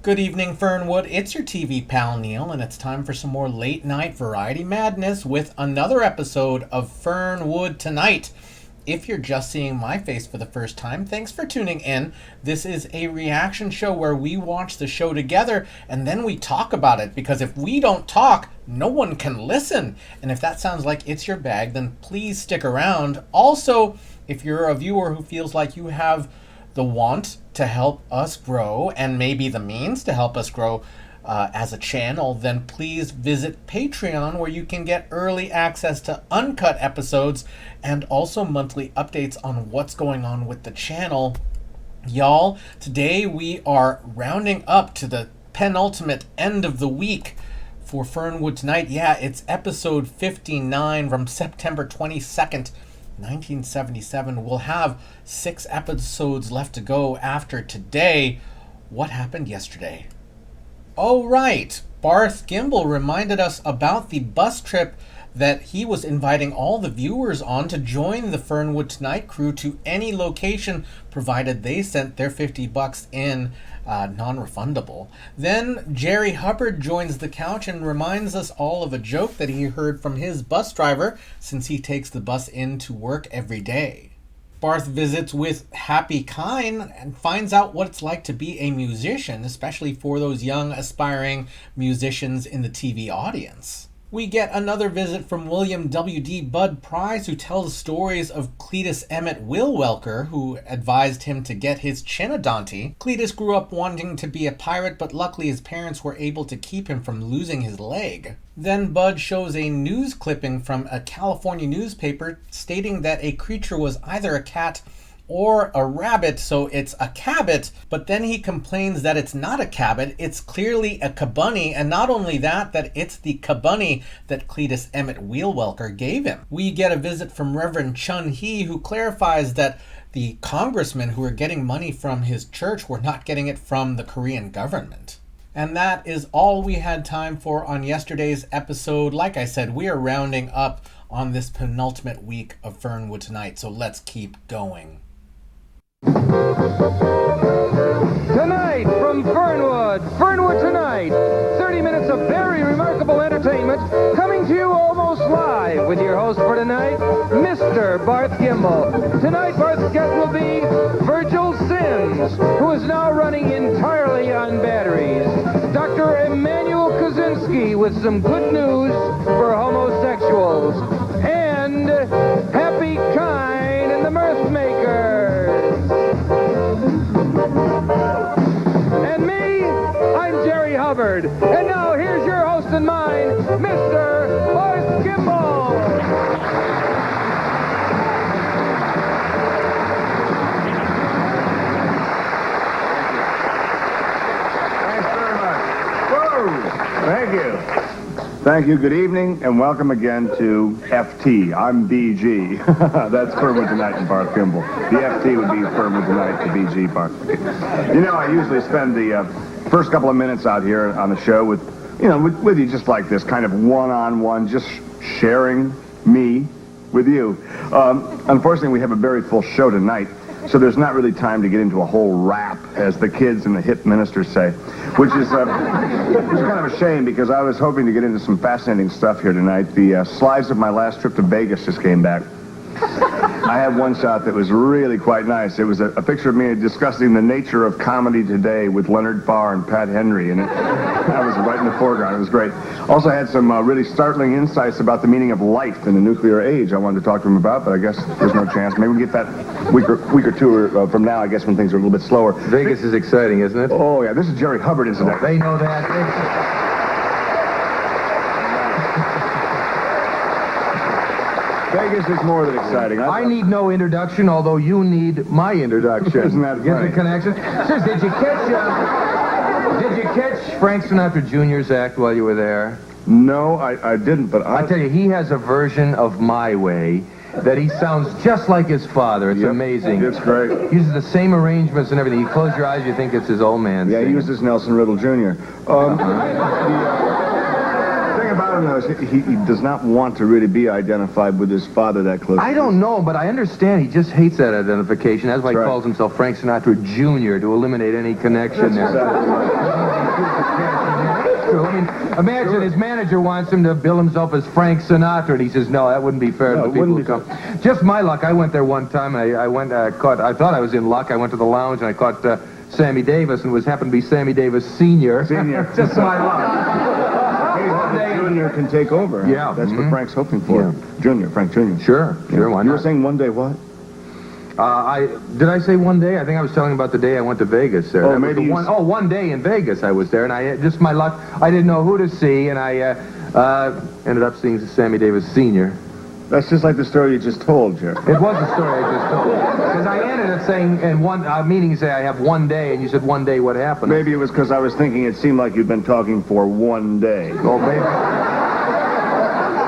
Good evening, Fernwood. It's your TV pal, Neil, and it's time for some more late-night variety madness with another episode of Fernwood Tonight. If you're just seeing my face for the first time, thanks for tuning in. This is a reaction show where we watch the show together and then we talk about it, because if we don't talk, no one can listen. And if that sounds like it's your bag, then please stick around. Also, if you're a viewer who feels like you have the want to help us grow and maybe the means to help us grow as a channel, then please visit Patreon, where you can get early access to uncut episodes and also monthly updates on what's going on with the channel. Y'all, today we are rounding up to the penultimate end of the week for Fernwood Tonight. Yeah, it's episode 59 from September 22nd, 1977. We'll have 6 episodes left to go after today. What happened yesterday? Oh, right. Barth Gimble reminded us about the bus trip that he was inviting all the viewers on to join the Fernwood Tonight crew to any location, provided they sent their $50 in, non-refundable. Then Jerry Hubbard joins the couch and reminds us all of a joke that he heard from his bus driver, since he takes the bus in to work every day. Barth visits with Happy Kine and finds out what it's like to be a musician, especially for those young aspiring musicians in the TV audience. We get another visit from William W.D. Bud Price, who tells stories of Cletus Emmett Willwelker, who advised him to get his chinodonty. Cletus grew up wanting to be a pirate, but luckily his parents were able to keep him from losing his leg. Then Bud shows a news clipping from a California newspaper stating that a creature was either a cat or a rabbit, so it's a cabot, but then he complains that it's not a cabot, it's clearly a cabunny, and not only that, that it's the cabunny that Cletus Emmett Willwelker gave him. We get a visit from Reverend Chun Hee, who clarifies that the congressmen who were getting money from his church were not getting it from the Korean government. And that is all we had time for on yesterday's episode. Like I said, we are rounding up on this penultimate week of Fernwood Tonight, so let's keep going. Tonight from Fernwood, Fernwood Tonight, 30 minutes of very remarkable entertainment, coming to you almost live with your host for tonight, Mr. Barth Gimble. Tonight, Barth's guest will be Virgil Sims, who is now running entirely on batteries. Dr. Emmanuel Kaczynski with some good news for homosexuals. And Happy Kine and the Mirth Makers. And me, I'm Jerry Hubbard. And now here's your host and mine, Mr. Barth Gimble. Thanks very much. Whoa! Thank you. Thank you. Good evening, and welcome again to FT. I'm BG. That's Fernwood Tonight and Barth Gimble. The FT would be Fernwood Tonight, the BG Barth. You know, I usually spend the first couple of minutes out here on the show with you just like this, kind of one-on-one, just sharing me with you. Unfortunately, we have a very full show tonight, so there's not really time to get into a whole rap, as the kids and the hip ministers say, which is kind of a shame, because I was hoping to get into some fascinating stuff here tonight. The slides of my last trip to Vegas just came back. I had one shot that was really quite nice. It was a picture of me discussing the nature of comedy today with Leonard Farr and Pat Henry, and I was right in the foreground. It was great. Also, I had some really startling insights about the meaning of life in the nuclear age I wanted to talk to him about, but I guess there's no chance. Maybe we can get that week or two from now, I guess, when things are a little bit slower. Vegas is exciting, isn't it? Oh, yeah. This is Jerry Hubbard, isn't it? They know that. Vegas is more than exciting. I need no introduction, although you need my introduction. Isn't that Get funny? the connection? Sir, did you catch Frank Sinatra Jr.'s act while you were there? No, I didn't, but I tell you, he has a version of My Way that he sounds just like his father. It's amazing. It's great. He uses the same arrangements and everything. You close your eyes, you think it's his old man. Yeah, he singing. uses Nelson Riddle Jr. The thing about him, though, is he does not want to really be identified with his father that close. I don't know, but I understand he just hates that identification. That's why he calls himself Frank Sinatra Jr. to eliminate any connection there. Exactly right. It's true. I mean, imagine his manager wants him to bill himself as Frank Sinatra, and he says, no, that wouldn't be fair to the people who come. Just my luck. I went there one time, and I thought I was in luck. I went to the lounge, and I caught Sammy Davis, and it happened to be Sammy Davis Sr. Just my luck. Junior can take over. Yeah. That's what Frank's hoping for. Yeah. Junior, Frank Jr. Sure, why not? You were saying one day what? Did I say one day? I think I was telling about the day I went to Vegas there. Oh, maybe one day in Vegas I was there, and I just my luck. I didn't know who to see, and I ended up seeing Sammy Davis Sr. That's just like the story you just told, Jerry. It was the story I just told. Because I ended up saying in one meeting, say I have one day, and you said one day. What happened? Maybe it was because I was thinking it seemed like you'd been talking for one day. Oh, maybe.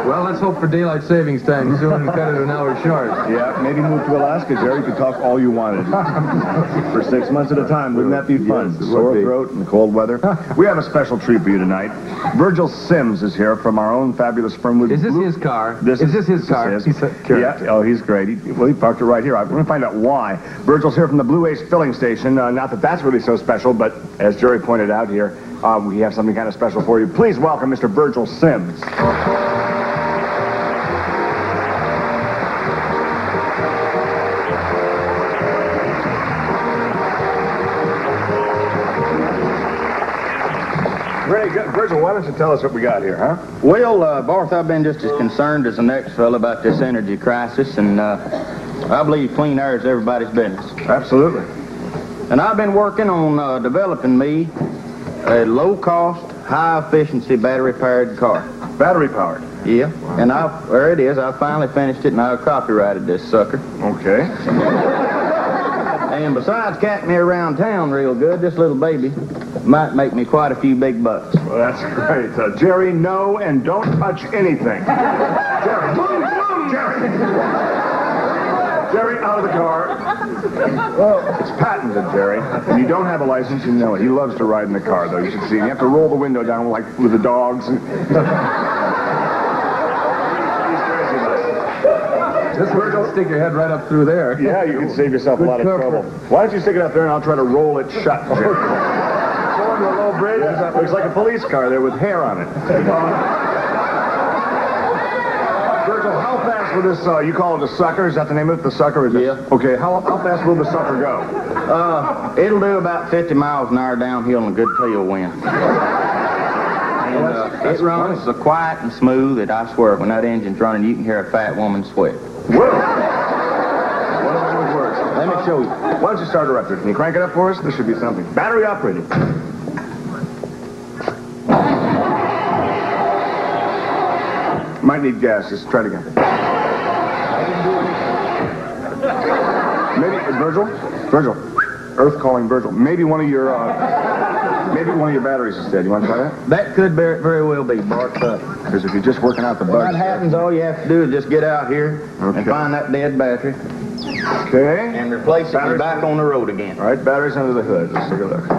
Well, let's hope for daylight savings time soon and cut it an hour short. Yeah, maybe move to Alaska, Jerry. You could talk all you wanted. For 6 months at a time. Wouldn't that be fun? Yes, Sore throat and cold weather. We have a special treat for you tonight. Virgil Sims is here from our own fabulous Fernwood. Is this his car? Is this his car? Yeah. Oh, he's great. He parked it right here. I'm going to find out why. Virgil's here from the Blue Ace filling station. Not that that's really so special, but as Jerry pointed out here, we have something kind of special for you. Please welcome Mr. Virgil Sims. Very good. Virgil, why don't you tell us what we got here, huh? Well, Barth, I've been just as concerned as the next fella about this energy crisis, and I believe clean air is everybody's business. Absolutely. And I've been working on developing me a low-cost, high-efficiency battery-powered car. Battery-powered? Yeah, and there it is. I finally finished it, and I copyrighted this sucker. Okay. And besides catching me around town real good, this little baby might make me quite a few big bucks. Well, that's great. Jerry, no, and don't touch anything. Jerry, move, Jerry. Jerry, out of the car. Well, it's patented, Jerry. And you don't have a license, you know it. He loves to ride in the car, though. You should see him. You have to roll the window down like with the dogs. Just Virgil, stick your head right up through there. Yeah, you can save yourself a lot of trouble. Why don't you stick it up there and I'll try to roll it shut, Jerry. Going to a low bridge? Yeah, looks like a police car there with hair on it. Virgil, how fast will this, you call it a sucker? Is that the name of it, the sucker? Yeah. Okay, how fast will the sucker go? It'll do about 50 miles an hour downhill in a good tailwind. And it runs so quiet and smooth that I swear, when that engine's running, you can hear a fat woman sweat. Whoa! One of those words. Let me show you. Why don't you start her up there? Can you crank it up for us? This should be something. Battery operated. Might need gas. Just try it again. Maybe Virgil. Earth calling Virgil. Maybe one of your batteries is dead. You want to try that? That could very well be, Bart. Because if you're just working out the When bugs. that happens, all you have to do is just get out here and find that dead battery Okay. and replace it and Batteries- be back on the road again. All right, batteries under the hood. Let's take a look.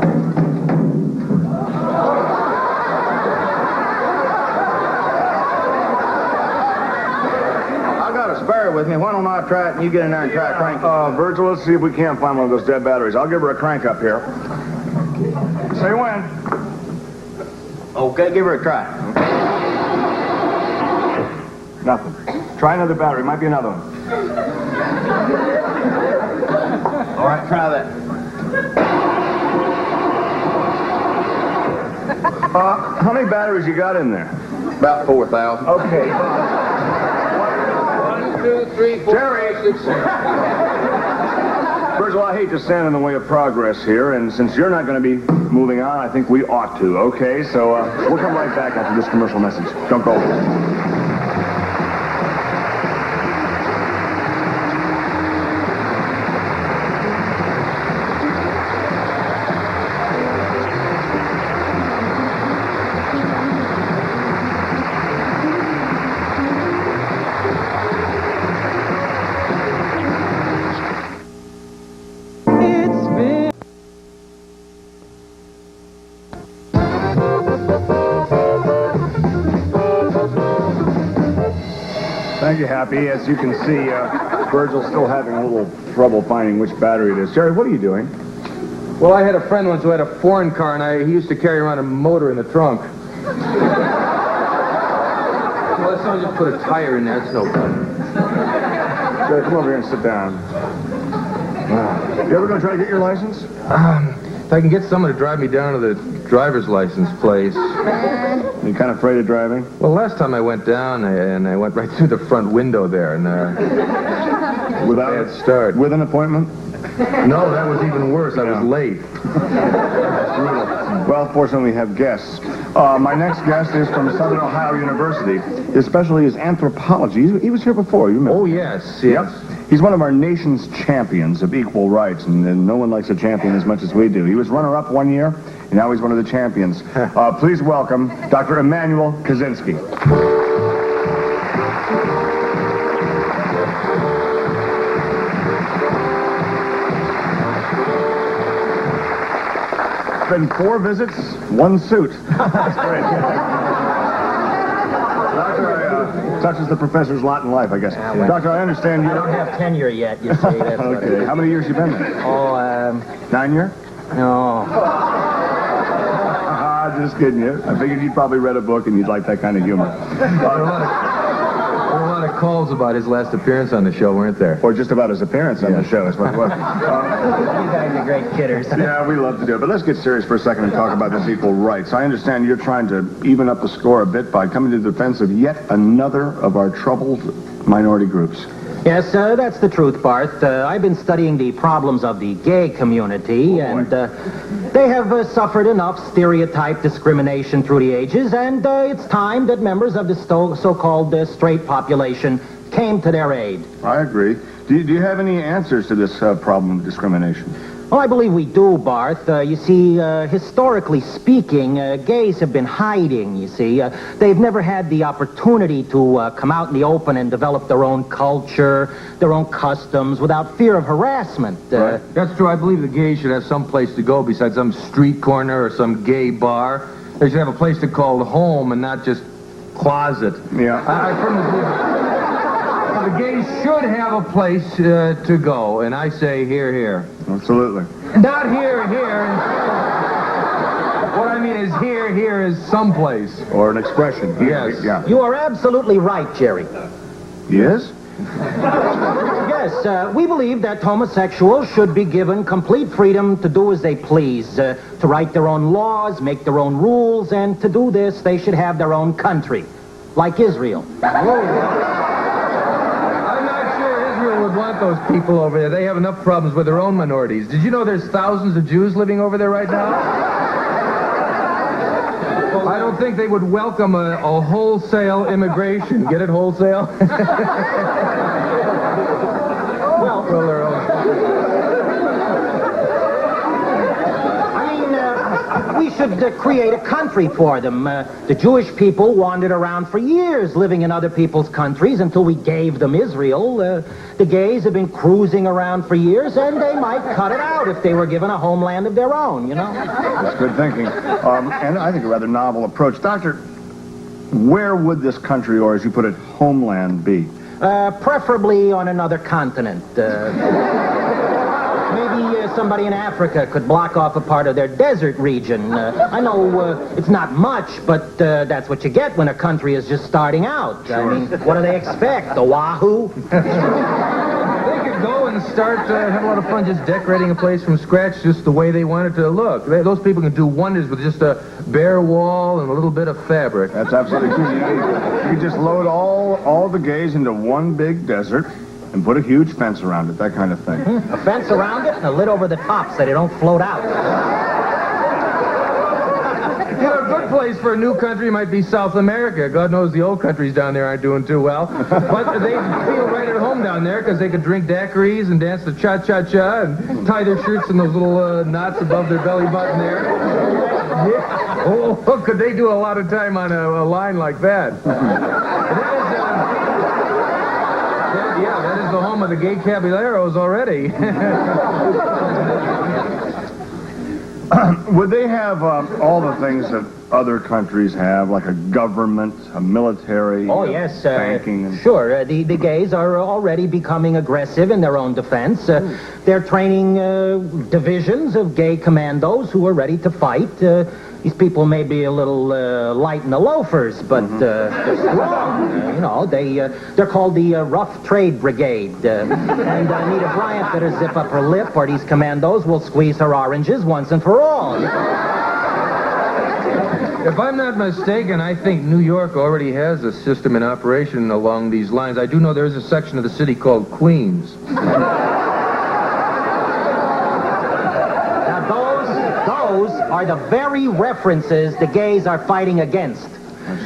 I got a spare with me. Why don't I try it and you get in there and try cranking? Virgil, let's see if we can't find one of those dead batteries. I'll give her a crank up here. Say when. Okay, give her a try. Nothing. Try another battery. Might be another one. All right, try that. How many batteries you got in there? About 4,000. Okay. 1, 2, 3, 4, Jerry! 5, 6, 7. Virgil, I hate to stand in the way of progress here, and since you're not going to be moving on, I think we ought to, okay? So we'll come right back after this commercial message. Don't go. Thank you, Happy. As you can see, Virgil's still having a little trouble finding which battery it is. Jerry, what are you doing? Well, I had a friend once who had a foreign car, and he used to carry around a motor in the trunk. Well, let's not just put a tire in there. That's no good. Come over here and sit down. You ever gonna try to get your license? If I can get someone to drive me down to the driver's license place. You kind of afraid of driving? Well, last time I went down, and I went right through the front window there, and Without bad start. With an appointment? No, that was even worse. I was late. Well, fortunately, we have guests. My next guest is from Southern Ohio University. His specialty is anthropology. He was here before, you remember? Oh, yes. Yep. He's one of our nation's champions of equal rights, and no one likes a champion as much as we do. He was runner-up one year, and now he's one of the champions. Please welcome Dr. Emmanuel Kaczynski. Been 4 visits, 1 suit. That's great. Doctor, touches the professor's lot in life, I guess. Doctor, I understand you... I don't have tenure yet, you see. That's what it Okay. is. How many years you been there? Oh, 9 years? no. Just kidding you. I figured you'd probably read a book and you'd like that kind of humor. There were a lot of calls about his last appearance on the show, weren't there? Or just about his appearance on the show is what it was. You guys are great kidders. Yeah, we love to do it. But let's get serious for a second and talk about this equal rights. I understand you're trying to even up the score a bit by coming to the defense of yet another of our troubled minority groups. Yes, that's the truth, Barth. I've been studying the problems of the gay community, and they have suffered enough stereotype discrimination through the ages, and it's time that members of the so-called straight population came to their aid. I agree. Do you have any answers to this problem of discrimination? Well, I believe we do, Barth. You see, historically speaking, gays have been hiding, you see. They've never had the opportunity to come out in the open and develop their own culture, their own customs, without fear of harassment. Right. That's true. I believe the gays should have some place to go besides some street corner or some gay bar. They should have a place to call home and not just closet. Yeah. I firmly believe the gays should have a place to go, and I say here, here. Absolutely. Not here, here. What I mean is here is someplace. Or an expression. Yes. Yeah. You are absolutely right, Jerry. Yes? Yes, we believe that homosexuals should be given complete freedom to do as they please, to write their own laws, make their own rules, and to do this, they should have their own country, like Israel. I'm not sure Israel would want those people over there. They have enough problems with their own minorities. Did you know there's thousands of Jews living over there right now? I don't think they would welcome a wholesale immigration. Get it, wholesale? Well, They're own. we should create a country for them. The Jewish people wandered around for years living in other people's countries until we gave them Israel. The gays have been cruising around for years, and they might cut it out if they were given a homeland of their own, you know? That's good thinking. And I think a rather novel approach. Doctor, where would this country, or as you put it, homeland be? Preferably on another continent. Maybe somebody in Africa could block off a part of their desert region. I know it's not much, but that's what you get when a country is just starting out. I mean, what do they expect? The Wahoo? They could go and start, have a lot of fun just decorating a place from scratch just the way they want it to look. Those people can do wonders with just a bare wall and a little bit of fabric. That's absolutely true. You just load all the gays into one big desert and put a huge fence around it, that kind of thing. A fence around it and a lid over the top so they don't float out. You know, a good place for a new country might be South America. God knows the old countries down there aren't doing too well. But they feel right at home down there because they could drink daiquiris and dance the cha-cha-cha and tie their shirts in those little knots above their belly button there. Yeah. Oh, could they do a lot of time on a line like that? That is the home of the gay caballeros already. Would they have all the things that other countries have, like a government, a military, Oh, yes. banking? And... Sure. The gays are already becoming aggressive in their own defense. They're training divisions of gay commandos who are ready to fight. These people may be a little light in the loafers, but they're strong. They're called the Rough Trade Brigade. And Anita Bryant better zip up her lip, or these commandos will squeeze her oranges once and for all. If I'm not mistaken, I think New York already has a system in operation along these lines. I do know there is a section of the city called Queens. Those are the very references the gays are fighting against.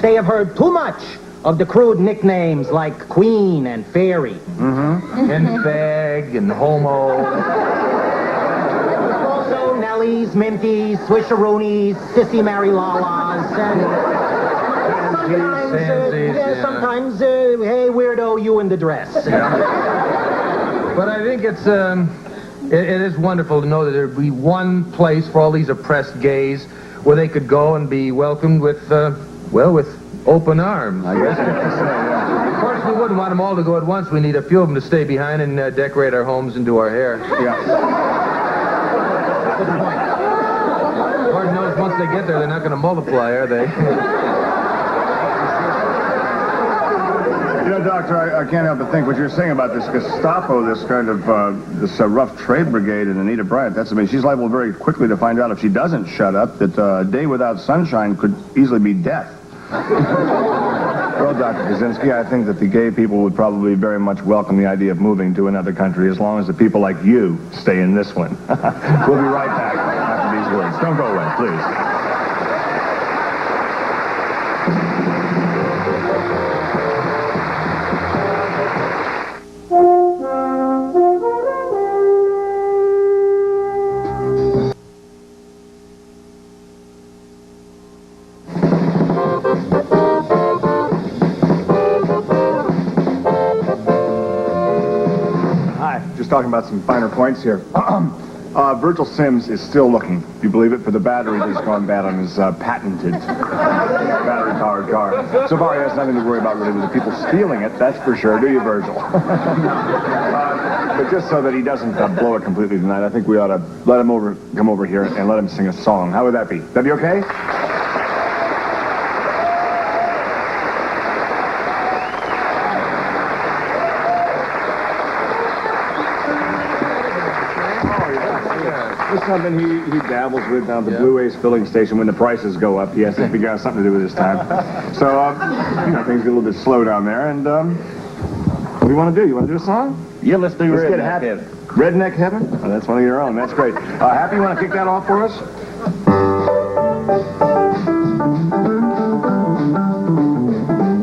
They have heard too much of the crude nicknames like Queen and Fairy. Mm-hmm. And fag and homo. Also Nellies, Minties, Swisheroonies, Sissy Mary Lalas, and sometimes, hey weirdo, you in the dress. But I think it's it is wonderful to know that there'd be one place for all these oppressed gays where they could go and be welcomed with, with open arms. I guess. Of course, we wouldn't want them all to go at once. We need a few of them to stay behind and decorate our homes and do our hair. Yeah. Good point. Lord knows once they get there, they're not going to multiply, are they? You know, Doctor, I can't help but think what you're saying about this Gestapo, this kind of, this rough trade brigade and Anita Bryant, that's amazing. She's liable very quickly to find out if she doesn't shut up that a day without sunshine could easily be death. Well, Dr. Kaczynski, I think that the gay people would probably very much welcome the idea of moving to another country as long as the people like you stay in this one. We'll be right back after these words. Don't go away, please. Just talking about some finer points here. Virgil Sims is still looking, if you believe it, for the battery that's gone bad on his patented battery-powered car. So far, he has nothing to worry about really with the people stealing it, that's for sure. Do you, Virgil? But just so that he doesn't blow it completely tonight, I think we ought to let him come over here and let him sing a song. How would that be? That be okay? It's something he dabbles with down at the Blue Ace filling station when the prices go up. He has to figure out something to do with his time. So, things get a little bit slow down there. And, what do you want to do? You want to do a song? Yeah, let's do Let's get Redneck Happy. Heaven. Redneck Heaven? Oh, that's one of your own. That's great. Happy, you want to kick that off for us?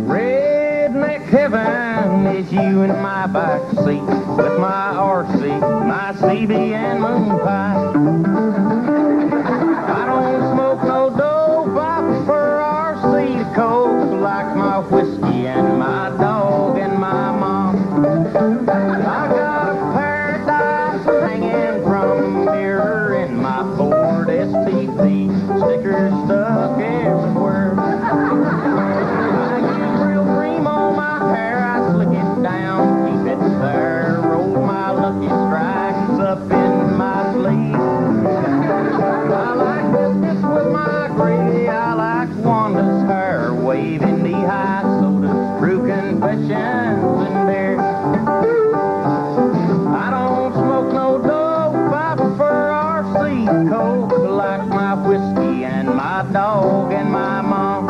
Redneck Heaven is you in my back seat with my RC, my CB and moon pie. I don't smoke no dope, I prefer RC to Coke, like my whiskey and my dog and my mom. I got a paradise hanging from a mirror in my Ford STP, stickers stuck everywhere. I use real cream on my hair, I slick it down, keep it there, roll my lucky strikes up in my sleeve. I like biscuits with my gravy, I like Wanda's hair, waving knee-high sodas, brew confessions and beer. I don't smoke no dope, I prefer RC Coke, like my whiskey and my dog and my mom.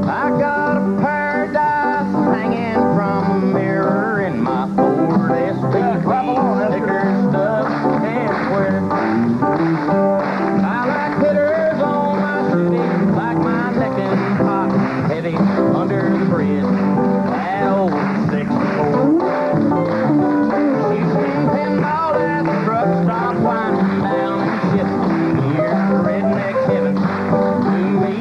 I got a paradise hanging from a mirror in my Ford STP, stickers stuck everywhere. I like hitters on my city, like my neck and pot, heavy under the bridge, that old 64. You can pinball at the truck stop, winding down and shifting. Here's redneck heaven to me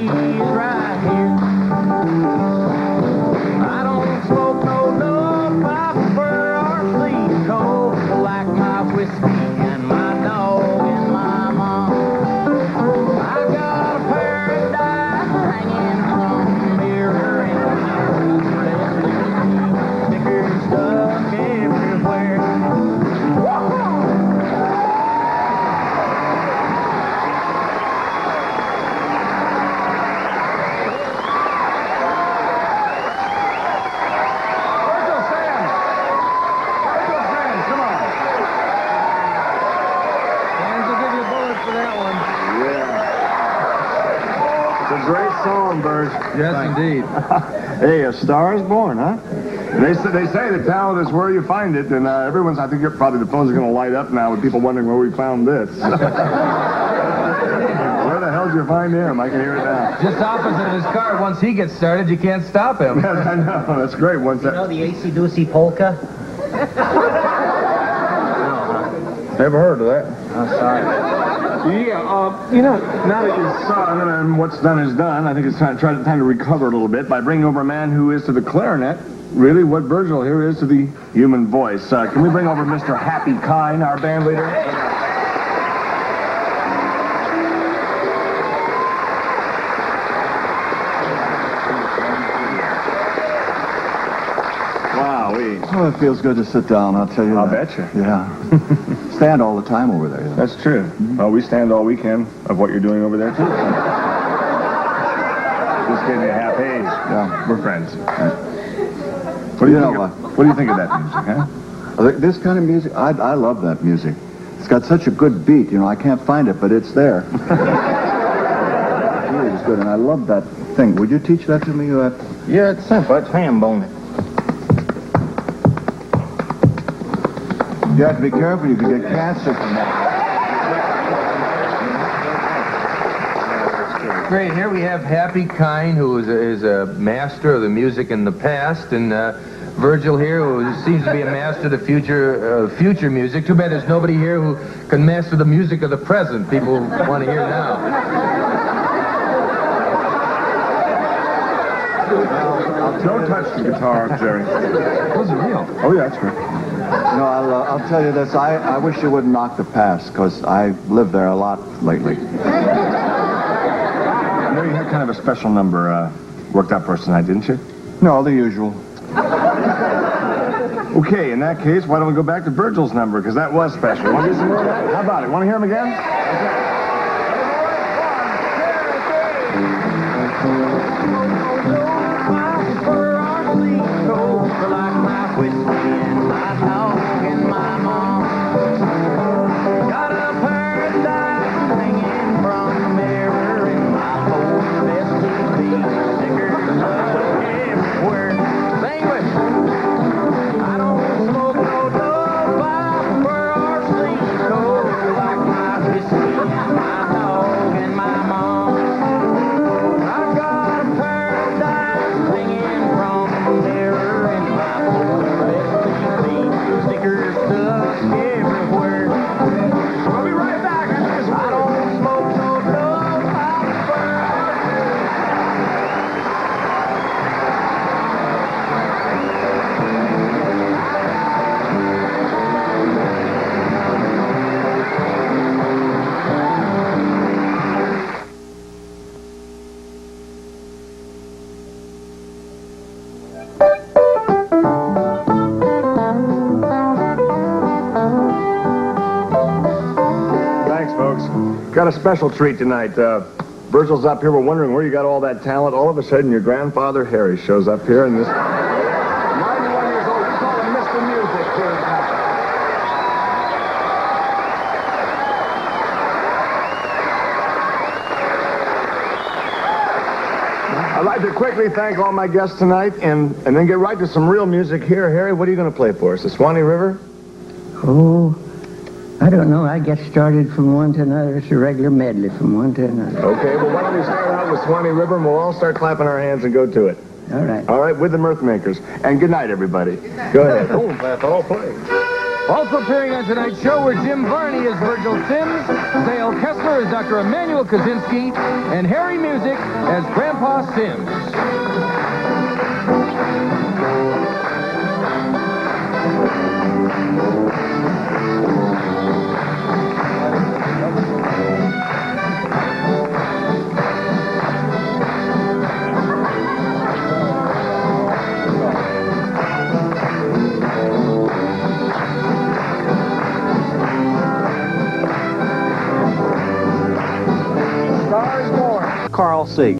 song, Bert. Yes, indeed. Hey, A Star is Born, huh? They say the talent is where you find it, and everyone's, I think probably the phones are going to light up now with people wondering where we found this. Where the hell did you find him? I can hear it now. Just opposite of his car. Once he gets started, you can't stop him. I know, that's great. Once You know the AC-doocy polka? Never heard of that. Oh, sorry. Yeah, now that you saw it and what's done is done, I think it's time to recover a little bit by bringing over a man who is to the clarinet really what Virgil here is to the human voice. Can we bring over Mr. Happy Kine, our band leader? Oh, it feels good to sit down, I'll tell you I'll that. bet you. Yeah. Stand all the time over there. Yeah. That's true. Well, we stand all weekend of what you're doing over there, too. Just giving you a half haze. Yeah, we're friends. What do you think of that music, huh? This kind of music, I love that music. It's got such a good beat, I can't find it, but it's there. It really is good, and I love that thing. Would you teach that to me? Yeah, it's simple. It's ham bone it. You have to be careful, you could get cancer from that. Great. Here we have Happy Kine, who is a master of the music in the past, and Virgil here, who seems to be a master of the future music. Too bad there's nobody here who can master the music of the present. People want to hear now. Don't touch the guitar, Jerry. Those are real. Oh, yeah, that's great. I'll tell you this, I wish you wouldn't knock the pass, because I lived there a lot lately. I know you had kind of a special number worked out for us tonight, didn't you? No, the usual. Okay, in that case, why don't we go back to Virgil's number, because that was special. Want to do some more of that? How about it? Want to hear him again? Got a special treat tonight. Virgil's up here. We're wondering where you got all that talent. All of a sudden, your grandfather, Harry, shows up here, and this 91 years old. We call him Mr. Music here in town. I'd like to quickly thank all my guests tonight, and then get right to some real music here. Harry, what are you going to play for us? The Swanee River? Oh, I don't know. I get started from one to another. It's a regular medley from one to another. Okay, well, why don't we start out with Swanee River, and we'll all start clapping our hands and go to it. All right. All right, with the Mirth Makers. And good night, everybody. Go ahead. Oh, that's all play. Also appearing on tonight's show were Jim Varney as Virgil Sims, Dale Kessler as Dr. Emmanuel Kaczynski, and Harry Music as Grandpa Sims. Carl C.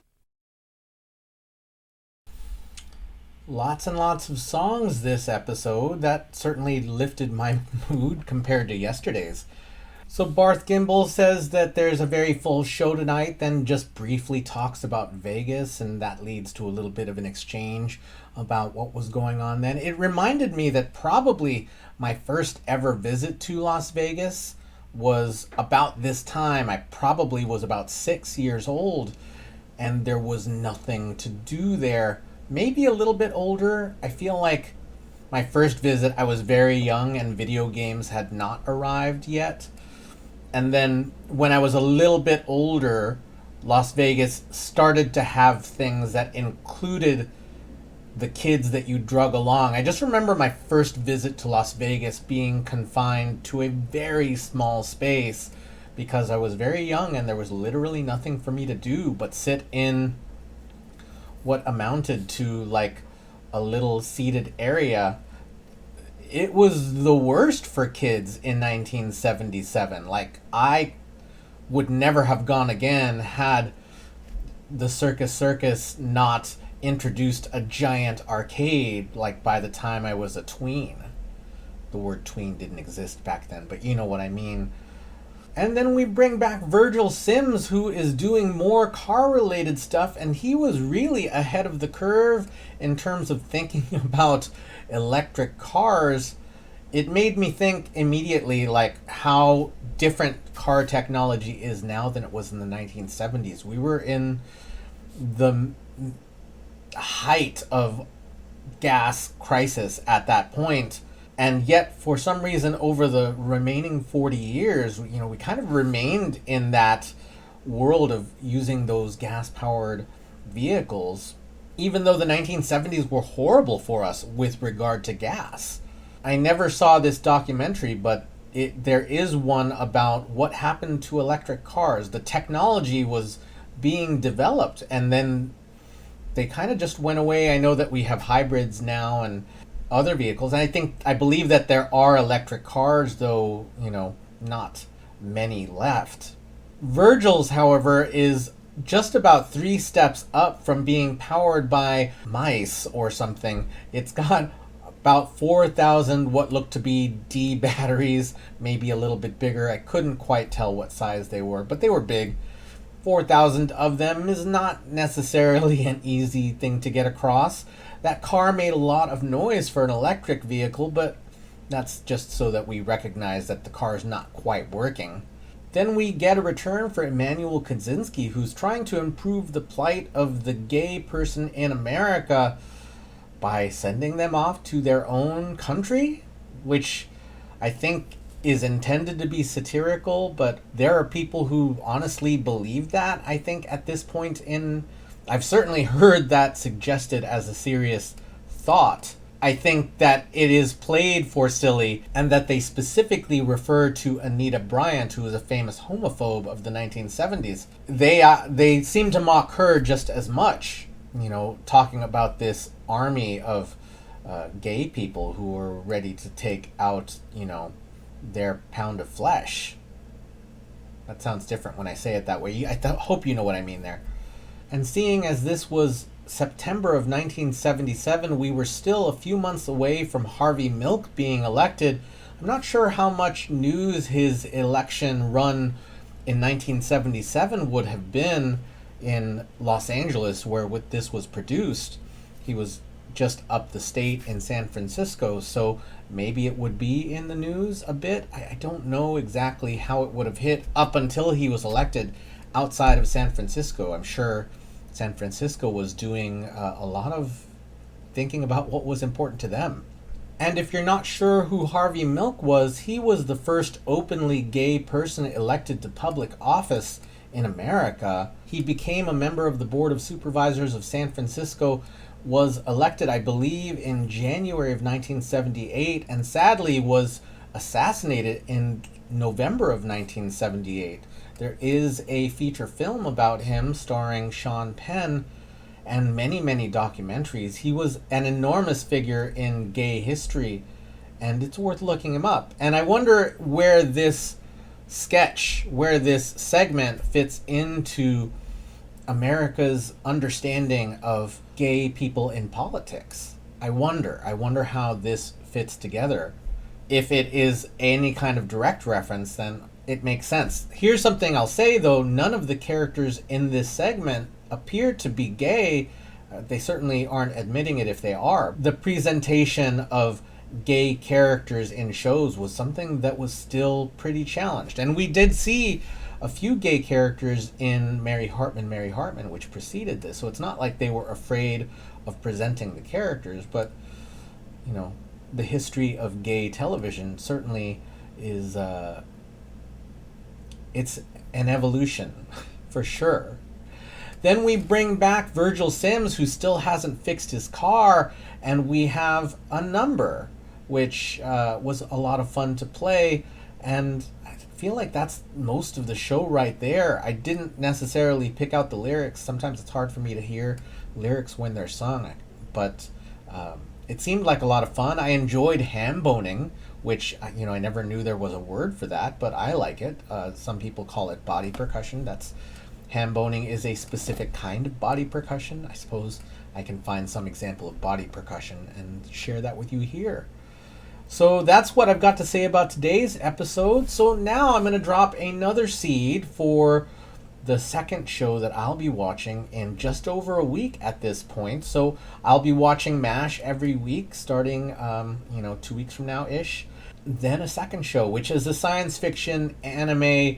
Lots and lots of songs this episode. That certainly lifted my mood compared to yesterday's. So Barth Gimbel says that there's a very full show tonight, then just briefly talks about Vegas, and that leads to a little bit of an exchange about what was going on then. It reminded me that probably my first ever visit to Las Vegas was about this time. I probably was about 6 years old, and there was nothing to do there. Maybe a little bit older. I feel like my first visit, I was very young and video games had not arrived yet. And then when I was a little bit older, Las Vegas started to have things that included the kids that you drug along. I just remember my first visit to Las Vegas being confined to a very small space because I was very young and there was literally nothing for me to do but sit in what amounted to like a little seated area. It was the worst for kids in 1977. Like, I would never have gone again had the Circus not introduced a giant arcade, like, by the time I was a tween. The word tween didn't exist back then, but you know what I mean. And then we bring back Virgil Sims, who is doing more car-related stuff, and he was really ahead of the curve in terms of thinking about electric cars. It made me think immediately like how different car technology is now than it was in the 1970s. We were in the height of gas crisis at that point. And yet, for some reason, over the remaining 40 years, we kind of remained in that world of using those gas-powered vehicles, even though the 1970s were horrible for us with regard to gas. I never saw this documentary, but there is one about what happened to electric cars. The technology was being developed, and then they kind of just went away. I know that we have hybrids now and other vehicles. And I believe that there are electric cars, though, not many left. Virgil's, however, is just about 3 steps up from being powered by mice or something. It's got about 4,000 what looked to be D batteries, maybe a little bit bigger. I couldn't quite tell what size they were, but they were big. 4,000 of them is not necessarily an easy thing to get across. That car made a lot of noise for an electric vehicle, but that's just so that we recognize that the car is not quite working. Then we get a return for Emmanuel Kaczynski, who's trying to improve the plight of the gay person in America by sending them off to their own country, which I think is intended to be satirical, but there are people who honestly believe that, I think, at this point in... I've certainly heard that suggested as a serious thought. I think that it is played for silly, and that they specifically refer to Anita Bryant, who was a famous homophobe of the 1970s. They seem to mock her just as much, talking about this army of gay people who are ready to take out, their pound of flesh. That sounds different when I say it that way. I hope you know what I mean there. And seeing as this was September of 1977, we were still a few months away from Harvey Milk being elected. I'm not sure how much news his election run in 1977 would have been in Los Angeles, where this was produced. He was just up the state in San Francisco, so maybe it would be in the news a bit. I don't know exactly how it would have hit up until he was elected outside of San Francisco. I'm sure San Francisco was doing a lot of thinking about what was important to them. And if you're not sure who Harvey Milk was, he was the first openly gay person elected to public office in America. He became a member of the Board of Supervisors of San Francisco, was elected, I believe, in January of 1978, and sadly was assassinated in November of 1978. There is a feature film about him starring Sean Penn and many, many documentaries. He was an enormous figure in gay history, and it's worth looking him up. And I wonder where this segment fits into America's understanding of gay people in politics. I wonder how this fits together. If it is any kind of direct reference, then it makes sense. Here's something I'll say, though. None of the characters in this segment appear to be gay. They certainly aren't admitting it if they are. The presentation of gay characters in shows was something that was still pretty challenged. And we did see a few gay characters in Mary Hartman, which preceded this. So it's not like they were afraid of presenting the characters, but, you know, the history of gay television certainly is, it's an evolution, for sure. Then we bring back Virgil Sims, who still hasn't fixed his car, and we have a number, which was a lot of fun to play, and I feel like that's most of the show right there. I didn't necessarily pick out the lyrics. Sometimes it's hard for me to hear lyrics when they're sung, but it seemed like a lot of fun. I enjoyed ham boning, which, you know, I never knew there was a word for that, but I like it. Some people call it body percussion. Ham boning is a specific kind of body percussion. I suppose I can find some example of body percussion and share that with you here. So that's what I've got to say about today's episode. So now I'm going to drop another seed for the second show that I'll be watching in just over a week at this point. So I'll be watching MASH every week starting, 2 weeks from now-ish. Then a second show, which is a science fiction anime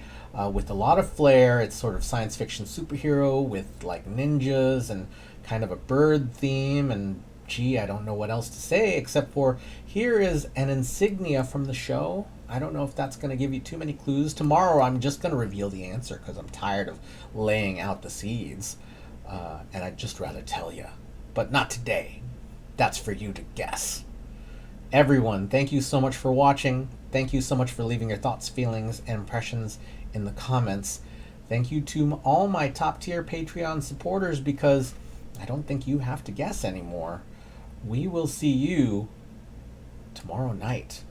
with a lot of flair. It's sort of science fiction superhero with like ninjas and kind of a bird theme, and gee, I don't know what else to say except for here is an insignia from the show. I don't know if that's going to give you too many clues. Tomorrow I'm just going to reveal the answer because I'm tired of laying out the seeds, and I'd just rather tell you. But not today. That's for you to guess. Everyone, thank you so much for watching. Thank you so much for leaving your thoughts, feelings, and impressions in the comments. Thank you to all my top tier Patreon supporters, because I don't think you have to guess anymore. We will see you tomorrow night.